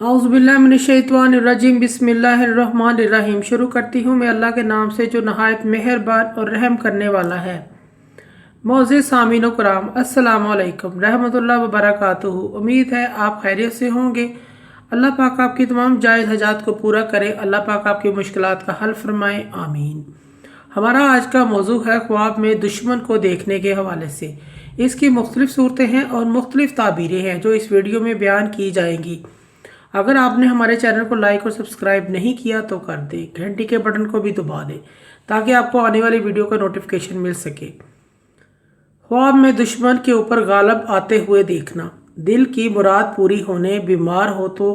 औज़ुबिल्लाहिमिनश्शैतानिर्रजीम बिस्मिल्लाहिर्रहमानिर्रहीम। शुरू करती हूँ मैं अल्लाह के नाम से जो नहायत मेहरबान और रहम करने वाला है। मौज़े सामीन कराम, अस्सलामु अलैकुम रहमतुल्लाह व बरकातुहू। उम्मीद है आप खैरियत से होंगे। अल्लाह पाक आपकी तमाम जायज़ हजात को पूरा करे। अल्लाह पाक आपकी मुश्किलात का हल फरमाए, आमीन। हमारा आज का मौजू है ख्वाब में दुश्मन को देखने के हवाले से। इसकी मुख्तलिफ सूरतें हैं और मुख्तलिफ ताबीरें हैं जो इस वीडियो में बयान की जाएंगी। अगर आपने हमारे चैनल को लाइक और सब्सक्राइब नहीं किया तो कर दें, घंटी के बटन को भी दबा दें ताकि आपको आने वाली वीडियो का नोटिफिकेशन मिल सके। ख्वाब में दुश्मन के ऊपर गालब आते हुए देखना, दिल की मुराद पूरी होने, बीमार हो तो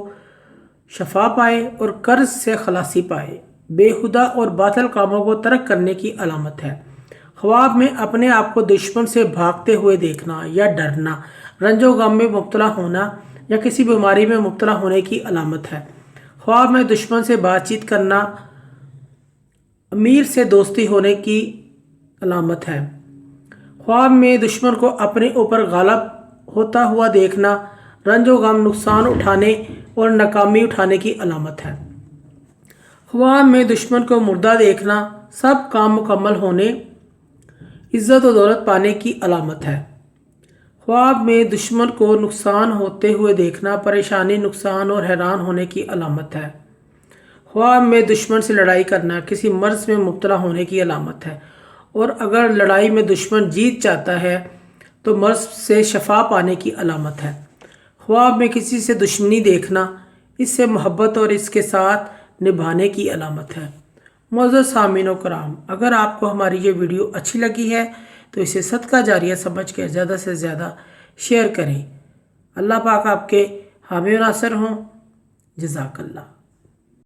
शफा पाए और कर्ज से खलासी पाए, बेहुदा और बातिल कामों को तर्क करने की अलामत है। ख्वाब में अपने आप को दुश्मन से भागते हुए देखना या डरना, रंजो गम में मुब्तला होना या किसी बीमारी में मुब्तला होने की अलामत है। ख्वाब में दुश्मन से बातचीत करना, अमीर से दोस्ती होने की अलामत है। ख्वाब में दुश्मन को अपने ऊपर गालब होता हुआ देखना, रंजो गम, नुकसान उठाने और नाकामी उठाने की अलामत है। ख्वाब में दुश्मन को मुर्दा देखना, सब काम मुकम्मल होने, इज्जत और दौलत पाने की अलामत है। ख्वाब में दुश्मन को नुकसान होते हुए देखना, परेशानी, नुकसान और हैरान होने की अलामत है। ख्वाब में दुश्मन से लड़ाई करना, किसी मर्ज में मुब्तला होने की अलामत है और अगर लड़ाई में दुश्मन जीत जाता है तो मर्ज से शफा पाने की अलामत है। ख्वाब में किसी से दुश्मनी देखना, इससे मोहब्बत और इसके साथ निभाने की अलामत है। मुअज़्ज़ज़ सामीन कराम, अगर आपको हमारी ये वीडियो अच्छी लगी है तो इसे सदका जारिया समझ कर ज़्यादा से ज़्यादा शेयर करें। अल्लाह पाक आपके हामी और नासिर हों। जज़ाकल्लाह।